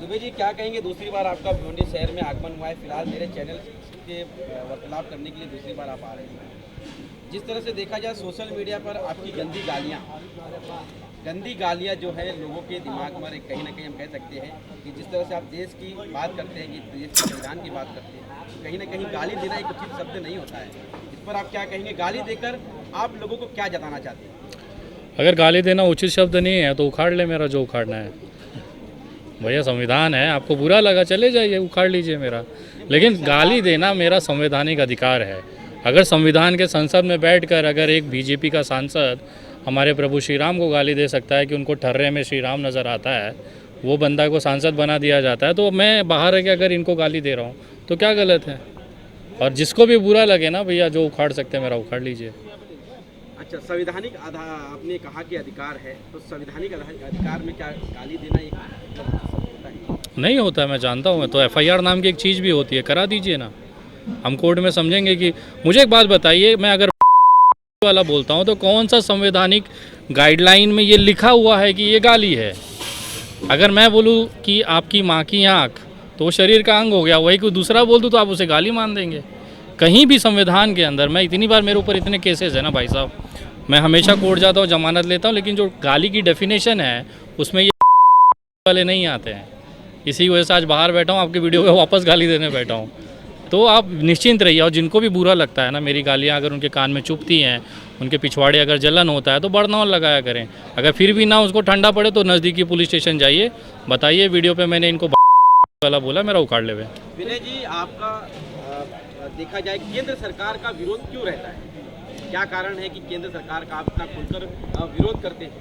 दुबे जी क्या कहेंगे, दूसरी बार आपका भिवंडी शहर में आगमन हुआ है। फिलहाल मेरे चैनल के वार्तालाप करने के लिए दूसरी बार आप आ रहे हैं। जिस तरह से देखा जाए सोशल मीडिया पर आपकी गंदी गालियाँ जो है लोगों के दिमाग में कहीं ना कहीं हम कह सकते हैं कि जिस तरह से आप देश की बात करते हैं कि देश के संविधान की बात करते हैं, कहीं ना कहीं गाली देना एक उचित शब्द नहीं होता है। इस पर आप क्या कहेंगे? गाली देकर आप लोगों को क्या जताना चाहते हैं? अगर गाली देना उचित शब्द नहीं है तो उखाड़ ले मेरा जो उखाड़ना है। भैया संविधान है, आपको बुरा लगा चले जाइए, उखाड़ लीजिए मेरा, लेकिन गाली देना मेरा संवैधानिक अधिकार है। अगर संविधान के संसद में बैठकर अगर एक बीजेपी का सांसद हमारे प्रभु श्री राम को गाली दे सकता है कि उनको ठर्रे में श्री राम नज़र आता है, वो बंदा को सांसद बना दिया जाता है, तो मैं बाहर है कि अगर इनको गाली दे रहा हूँ तो क्या गलत है? और जिसको भी बुरा लगे ना भैया, जो उखाड़ सकते हैं मेरा उखाड़ लीजिए। अच्छा, संवैधानिक आपने कहा कि अधिकार है, तो संवैधानिक अधिकार में क्या गाली देना एक होता है? नहीं होता, मैं जानता हूँ। तो एफआईआर नाम की एक चीज़ भी होती है, करा दीजिए ना, हम कोर्ट में समझेंगे। कि मुझे एक बात बताइए, मैं अगर वाला बोलता हूँ तो कौन सा संवैधानिक गाइडलाइन में ये लिखा हुआ है कि ये गाली है? अगर मैं बोलूँ कि आपकी माँ की आँख, तो वो शरीर का अंग हो गया, वही कोई दूसरा बोल दूँ तो आप उसे गाली मान देंगे? कहीं भी संविधान के अंदर, मैं इतनी बार, मेरे ऊपर इतने केसेस है ना भाई साहब, मैं हमेशा कोर्ट जाता हूँ, जमानत लेता हूँ, लेकिन जो गाली की डेफिनेशन है उसमें ये वाले नहीं आते हैं। इसी वजह से आज बाहर बैठा हूँ, आपकी वीडियो पे वापस गाली देने बैठा हूँ। तो आप निश्चिंत रहिए, और जिनको भी बुरा लगता है ना मेरी गालियाँ, अगर उनके कान में चुभती हैं, उनके पिछवाड़े अगर जलन होता है, तो बड़नौल लगाया करें। अगर फिर भी ना उसको ठंडा पड़े तो नज़दीकी पुलिस स्टेशन जाइए, बताइए वीडियो पे मैंने इनको वाला बोला, मेरा उखाड़ ले। विनय जी, आपका देखा जाए केंद्र सरकार का विरोध क्यों रहता है? क्या कारण है कि केंद्र सरकार का आप इतना खुलकर विरोध करते हैं?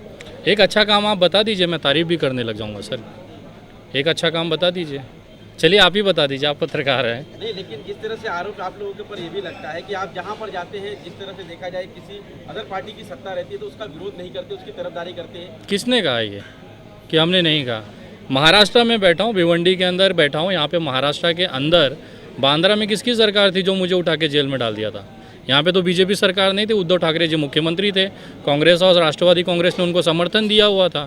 एक अच्छा काम आप बता दीजिए, मैं तारीफ भी करने लग जाऊँगा सर। एक अच्छा काम बता दीजिए, चलिए आप ही बता दीजिए, आप पत्रकार हैं। नहीं, लेकिन जिस तरह से आरोप आप लोगों के ऊपर ये भी लगता है कि आप जहां पर जाते हैं, जिस तरह से देखा जाए किसी अदर पार्टी की सत्ता रहती है तो उसका विरोध नहीं करते, उसकी तरफदारी करते हैं। किसने कहा ये कि हमने नहीं कहा? महाराष्ट्र में बैठा हूँ, भिवंडी के अंदर बैठा हूँ। यहाँ पे महाराष्ट्र के अंदर बांद्रा में किसकी सरकार थी जो मुझे उठा के जेल में डाल दिया था? यहाँ पे तो बीजेपी सरकार नहीं थी, उद्धव ठाकरे जी मुख्यमंत्री थे, कांग्रेस और राष्ट्रवादी कांग्रेस ने उनको समर्थन दिया हुआ था।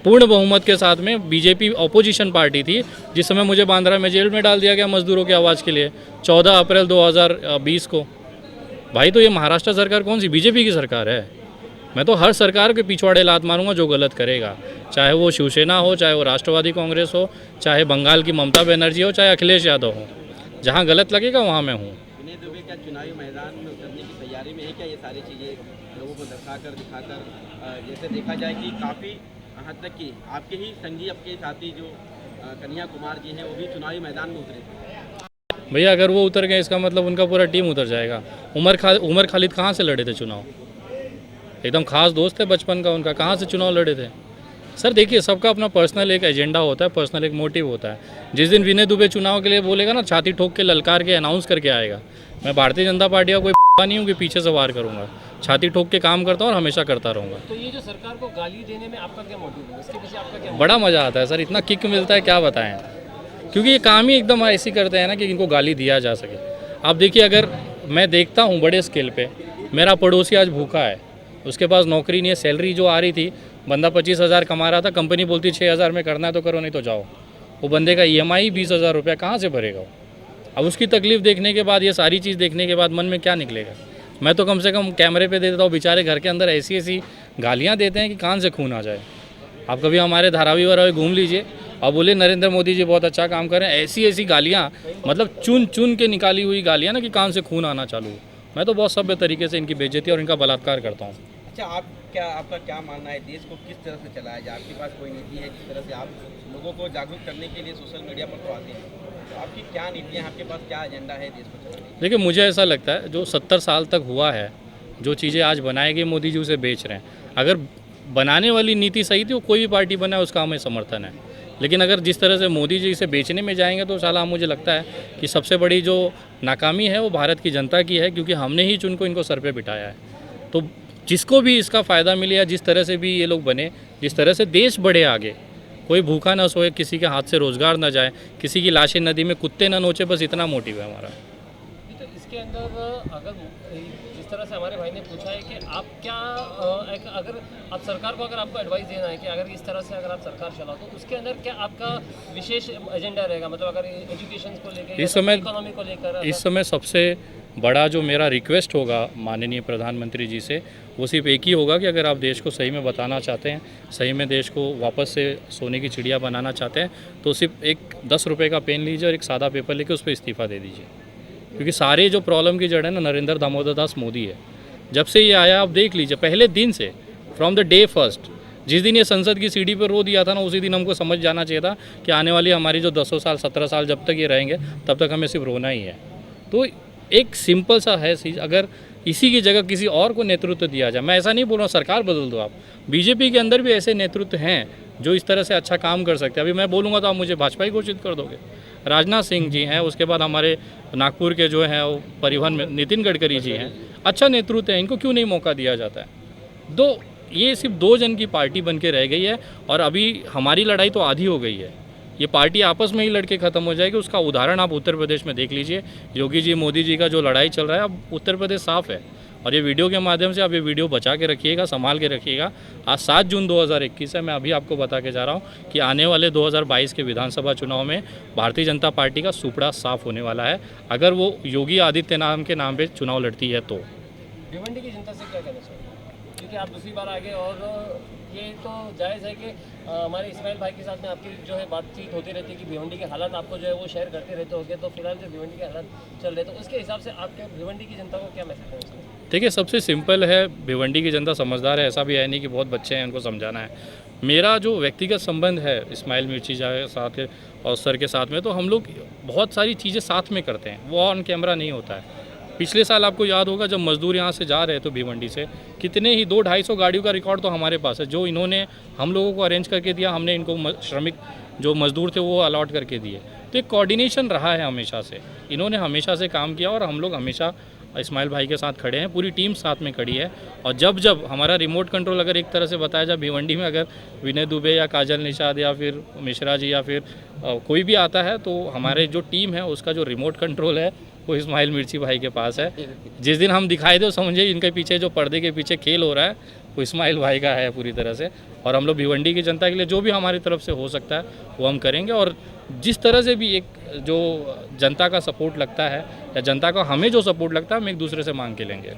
पूर्ण बहुमत के साथ में बीजेपी ऑपोजिशन पार्टी थी, जिस समय मुझे बांद्रा में जेल में डाल दिया गया मजदूरों की आवाज़ के लिए 14 अप्रैल 2020 को। भाई, तो ये महाराष्ट्र सरकार कौन सी बीजेपी की सरकार है? मैं तो हर सरकार के पिछवाड़े लात मारूंगा जो गलत करेगा, चाहे वो शिवसेना हो, चाहे वो राष्ट्रवादी कांग्रेस हो, चाहे बंगाल की ममता बनर्जी हो, चाहे अखिलेश यादव हो। जहाँ गलत लगेगा वहाँ मैं हूँ। विनय दुबे क्या चुनावी मैदान में उतरने की तैयारी में है क्या? ये सारी चीज़ें लोगों को दिखाकर जैसे देखा जाए कि काफ़ी यहाँ तक कि आपके ही संगी, आपके साथी जो कन्हैया कुमार जी हैं, वो भी चुनावी मैदान में उतरे थे। भैया, अगर वो उतर गए इसका मतलब उनका पूरा टीम उतर जाएगा। उमर खालिद कहाँ से लड़े थे चुनाव? एकदम खास दोस्त है बचपन का उनका, कहाँ से चुनाव लड़े थे? सर देखिए, सबका अपना पर्सनल एक एजेंडा होता है, पर्सनल एक मोटिव होता है। जिस दिन विनय दुबे चुनाव के लिए बोलेगा ना, छाती ठोक के ललकार के अनाउंस करके आएगा। मैं भारतीय जनता पार्टी का कोई नहीं हूँ कि पीछे से वार करूँगा, छाती ठोक के काम करता हूँ और हमेशा करता रहूँगा। तो ये जो सरकार को गाली देने में आपका क्या मोटिव है? इसके पीछे आपका क्या? बड़ा मज़ा आता है सर, इतना किक मिलता है क्या बताएं, क्योंकि ये काम ही एकदम ऐसी करते हैं ना कि इनको गाली दिया जा सके। आप देखिए, अगर मैं देखता हूँ बड़े स्केल पे, मेरा पड़ोसी आज भूखा है, उसके पास नौकरी नहीं है, सैलरी जो आ रही थी, बंदा 25,000 कमा रहा था, कंपनी बोलती 6,000 में करना है तो करो, नहीं तो जाओ। वो बंदे का EMI 20,000 रुपया कहाँ से भरेगा वो? अब उसकी तकलीफ़ देखने के बाद, ये सारी चीज़ देखने के बाद मन में क्या निकलेगा? मैं तो कम से कम कैमरे पे दे देता हूँ, बेचारे घर के अंदर ऐसी ऐसी गालियाँ देते हैं कि कान से खून आ जाए। आप कभी हमारे धारावी वरावी घूम लीजिए और बोले नरेंद्र मोदी जी बहुत अच्छा काम कर रहे हैं, ऐसी ऐसी गालियाँ, मतलब चुन चुन के निकाली हुई गालियाँ ना, कि कान से खून आना चालू। मैं तो बहुत सभ्य तरीके से इनकी बेइज्जती और इनका बलात्कार करता हूँ। अच्छा, आपका क्या मानना है, देश को किस तरह से चलाया जाए? आपके पास कोई नीति है? जिस तरह से आप लोगों को जागरूक करने के लिए सोशल मीडिया पर तो आते हैं, तो आपकी क्या नीतियाँ, आपके पास क्या एजेंडा है देश को चलाने? देखिए, मुझे ऐसा लगता है जो 70 साल तक हुआ है, जो चीज़ें आज बनाई गई, मोदी जी उसे बेच रहे हैं। अगर बनाने वाली नीति सही थी, वो कोई भी पार्टी बनाए उसका हमें समर्थन है, लेकिन अगर जिस तरह से मोदी जी इसे बेचने में जाएंगे तो साला मुझे लगता है कि सबसे बड़ी जो नाकामी है वो भारत की जनता की है, क्योंकि हमने ही चुन को इनको सर पे बिठाया है। तो जिसको भी इसका फ़ायदा मिले, या जिस तरह से भी ये लोग बने, जिस तरह से देश बढ़े आगे, कोई भूखा ना सोए, किसी के हाथ से रोज़गार ना जाए, किसी की लाशें नदी में कुत्ते ना नोचे, बस इतना मोटिव है हमारा। तो इसके अंदर अगर जिस तरह से हमारे भाई ने पूछा है कि आप क्या अगर आप सरकार को अगर आपको एडवाइस देना है कि अगर इस तरह से अगर आप सरकार चलाओ तो उसके अंदर क्या आपका विशेष एजेंडा रहेगा, मतलब अगर एजुकेशन को लेकर, इकोनॉमी को लेकर? इस समय सबसे बड़ा जो मेरा रिक्वेस्ट होगा माननीय प्रधानमंत्री जी से, वो सिर्फ एक ही होगा कि अगर आप देश को सही में बताना चाहते हैं, सही में देश को वापस से सोने की चिड़िया बनाना चाहते हैं, तो सिर्फ एक 10 रुपये का पेन लीजिए और एक सादा पेपर लेके उस पर इस्तीफ़ा दे दीजिए। क्योंकि सारे जो प्रॉब्लम की जड़ है ना, नरेंद्र दामोदर दास मोदी है। जब से ये आया आप देख लीजिए, पहले दिन से, फ्रॉम द डे फर्स्ट, जिस दिन ये संसद की सीढ़ी पर रो दिया था ना, उसी दिन हमको समझ जाना चाहिए था कि आने वाली हमारी जो 10 साल 17 साल जब तक ये रहेंगे तब तक हमें सिर्फ रोना ही है। तो एक सिंपल सा है चीज़, अगर इसी की जगह किसी और को नेतृत्व दिया जाए, मैं ऐसा नहीं बोल रहा हूँ सरकार बदल दो आप, बीजेपी के अंदर भी ऐसे नेतृत्व हैं जो इस तरह से अच्छा काम कर सकते हैं। अभी मैं बोलूँगा तो आप मुझे भाजपा ही घोषित कर दोगे। राजनाथ सिंह जी हैं, उसके बाद हमारे नागपुर के जो हैं वो परिवहन में नितिन गडकरी जी हैं, अच्छा नेतृत्व है, इनको क्यों नहीं मौका दिया जाता है? ये सिर्फ 2 जन की पार्टी बन के रह गई है और अभी हमारी लड़ाई तो आधी हो गई है। ये पार्टी आपस में ही लड़के ख़त्म हो जाएगी। उसका उदाहरण आप उत्तर प्रदेश में देख लीजिए। योगी जी मोदी जी का जो लड़ाई चल रहा है, अब उत्तर प्रदेश साफ़ है। और ये वीडियो के माध्यम से आप ये वीडियो बचा के रखिएगा, संभाल के रखिएगा। आज 7 जून 2021 है। मैं अभी आपको बता के जा रहा हूँ कि आने वाले 2022 के विधानसभा चुनाव में भारतीय जनता पार्टी का सुपड़ा साफ होने वाला है, अगर वो योगी आदित्यनाथ के नाम पे चुनाव लड़ती है तो। भिवंडी की जनता से क्या कहना चाहिए, क्योंकि आप दूसरी बार आगे, और ये तो जायज़ है कि हमारे इस्माइल भाई के साथ में आपकी जो है बातचीत होती रहती है कि भिवंडी के हालात आपको जो है वो शेयर करते रहते होंगे, तो फिलहाल जो भिवंडी के हालात चल रहे, तो उसके हिसाब से आपके भिवंडी की जनता को क्या मैसेज देना चाहिए? देखिए, सबसे सिंपल है, भिवंडी की जनता समझदार है, ऐसा भी है नहीं कि बहुत बच्चे हैं उनको समझाना है। मेरा जो व्यक्तिगत संबंध है इस्माइल मिर्ची के साथ और सर के साथ में, तो हम लोग बहुत सारी चीज़ें साथ में करते हैं, वो ऑन कैमरा नहीं होता है। पिछले साल आपको याद होगा जब मज़दूर यहाँ से जा रहे थे भिवंडी से, कितने ही 200-250 गाड़ियों का रिकॉर्ड तो हमारे पास है, जो इन्होंने हम लोगों को अरेंज करके दिया, हमने इनको श्रमिक जो मज़दूर थे वो अलॉट करके दिए। तो एक कोऑर्डिनेशन रहा है हमेशा से, इन्होंने हमेशा से काम किया और हम लोग हमेशा इस्माइल भाई के साथ खड़े हैं, पूरी टीम साथ में खड़ी है। और जब जब हमारा रिमोट कंट्रोल अगर एक तरह से बताया जाए, भिवंडी में अगर विनय दुबे या काजल निषाद या फिर मिश्रा जी या फिर कोई भी आता है, तो हमारे जो टीम है उसका जो रिमोट कंट्रोल है वो इस्माइल मिर्ची भाई के पास है। जिस दिन हम दिखाई दे समझिए इनके पीछे जो पर्दे के पीछे खेल हो रहा है वो इस्माइल भाई का है पूरी तरह से। और हम लोग भिवंडी की जनता के लिए जो भी हमारी तरफ से हो सकता है वो हम करेंगे। और जिस तरह से भी एक जो जनता का सपोर्ट लगता है या जनता का हमें जो सपोर्ट लगता है, हम एक दूसरे से मांग के लेंगे।